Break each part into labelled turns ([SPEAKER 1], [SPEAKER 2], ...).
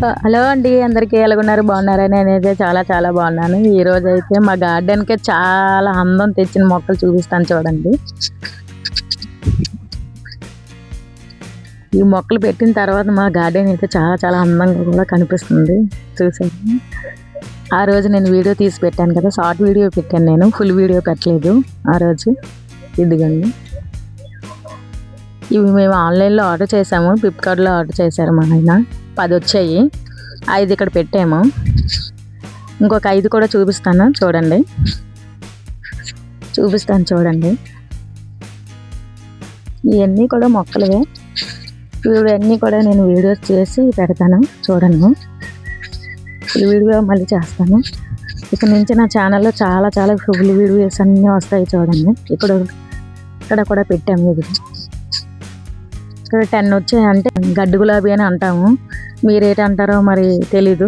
[SPEAKER 1] Hello అండి, అందరికీ ఎలాగున్నారు? బాగున్నారా? నేనైతే చాలా చాలా బాగున్నాను. ఈ రోజు అయితే మా గార్డెన్కి చాలా అందం తెచ్చిన మొక్కలు చూపిస్తాను చూడండి. ఈ మొక్కలు పెట్టిన తర్వాత మా గార్డెన్ అయితే చాలా చాలా అందంగా కూడా కనిపిస్తుంది. చూసాను, ఆ రోజు నేను వీడియో తీసి పెట్టాను కదా, షార్ట్ వీడియో పెట్టాను, నేను ఫుల్ వీడియో పెట్టలేదు ఆ రోజు. ఇదిగండి, ఇవి మేము ఆన్లైన్లో ఆర్డర్ చేసాము, ఫ్లిప్కార్ట్లో ఆర్డర్ చేశారు మా ఆయన. 10 వచ్చాయి, 5 ఇక్కడ పెట్టాము. ఇంకొక 5 కూడా చూపిస్తాను చూడండి. ఇవన్నీ కూడా మొక్కలవే. ఇవన్నీ కూడా నేను వీడియోస్ చేసి పెడతాను చూడండి. ఈ వీడియో మళ్ళీ చేస్తాను. ఇక నుంచి నా ఛానల్లో చాలా చాలా ఫుల్ వీడియోస్ అన్నీ వస్తాయి చూడండి. ఇక్కడ కూడా పెట్టాము. ఇది ఇక్కడ 10 వచ్చాయి, అంటే గడ్డి గులాబీ అని అంటాము. మీరేటి అంటారో మరి తెలీదు.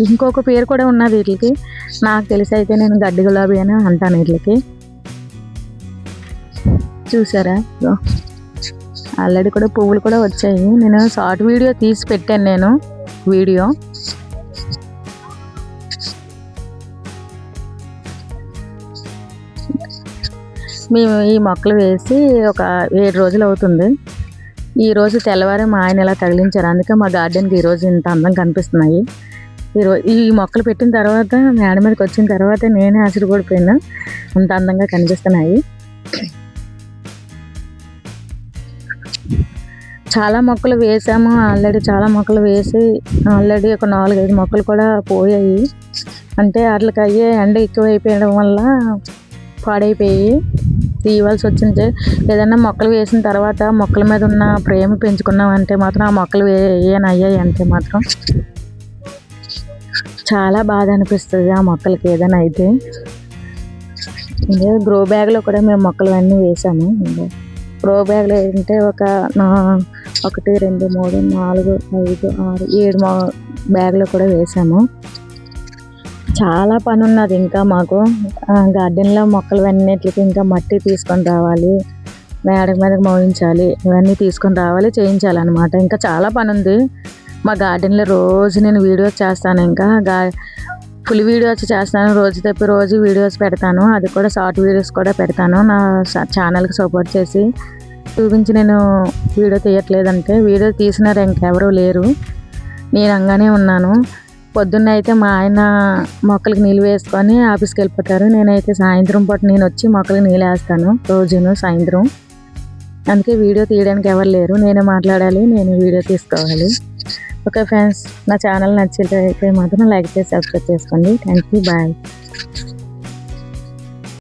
[SPEAKER 1] ఇంకొక పేరు కూడా ఉన్నది వీటికి, నాకు తెలిసి అయితే నేను గడ్డి గులాబీ అని అంటాను వీటికి. చూసారా, ఆల్రెడీ కూడా పువ్వులు కూడా వచ్చాయి. నేను షార్ట్ వీడియో తీసి పెట్టాను నేను వీడియో. మేము ఈ మొక్కలు వేసి ఒక 7 రోజులు అవుతుంది. ఈ రోజు తెల్లవారే మా ఆయన ఇలా తగిలించారు, అందుకే మా గార్డెన్కి ఈరోజు ఇంత అందం కనిపిస్తున్నాయి. ఈ మొక్కలు పెట్టిన తర్వాత మేడ మీదకి వచ్చిన తర్వాత నేనే ఆశ్చర్యపడిపోయినా, అంత అందంగా కనిపిస్తున్నాయి. చాలా మొక్కలు వేసాము ఆల్రెడీ, చాలా మొక్కలు వేసి ఆల్రెడీ ఒక 4-5 మొక్కలు కూడా పోయాయి. అంటే వాటికి అయ్యే ఎండ ఎక్కువైపోయడం వల్ల పాడైపోయి తీయవలసి వచ్చింది. ఏదన్నా మొక్కలు వేసిన తర్వాత మొక్కల మీద ఉన్న ప్రేమ పెంచుకున్నామంటే మాత్రం ఆ మొక్కలు అయ్యాయి అంటే మాత్రం చాలా బాధ అనిపిస్తుంది ఆ మొక్కలకి ఏదైనా అయితే. గ్రో బ్యాగ్లో కూడా మేము మొక్కలు అన్నీ వేసాము. గ్రో బ్యాగ్లో ఏంటంటే 1 2 3 4 5 6 7 బ్యాగ్లో కూడా వేసాము. చాలా పని ఉన్నది ఇంకా మాకు గార్డెన్లో మొక్కలు అన్నిటికి. ఇంకా మట్టి తీసుకొని రావాలి, మేడ మీదకి మోయించాలి, ఇవన్నీ తీసుకొని రావాలి, చేయించాలన్నమాట. ఇంకా చాలా పని ఉంది మా గార్డెన్లో. రోజు నేను వీడియోస్ చేస్తాను, ఇంకా ఫుల్ వీడియోస్ చేస్తాను. రోజు తప్పి రోజు వీడియోస్ పెడతాను, అది కూడా షార్ట్ వీడియోస్ కూడా పెడతాను. నా ఛానల్కి సపోర్ట్ చేసి చూపించి నేను వీడియో తీయట్లేదంటే, వీడియో తీసినారు ఇంకెవరూ లేరు, నేను రంగానే ఉన్నాను. పొద్దున్న అయితే మా ఆయన మొక్కలకి నీళ్ళు వేసుకొని ఆఫీస్కి వెళ్ళిపోతారు. నేనైతే సాయంత్రం పూట నేను వచ్చి మొక్కలకి నీళ్ళు వేస్తాను రోజును సాయంత్రం. అందుకే వీడియో తీయడానికి ఎవరు లేరు, నేనే మాట్లాడాలి, నేను వీడియో తీసుకోవాలి. ఓకే ఫ్రెండ్స్, నా ఛానల్ నచ్చితే మాత్రం లైక్ చేసి సబ్స్క్రైబ్ చేసుకోండి. Thank you, bye.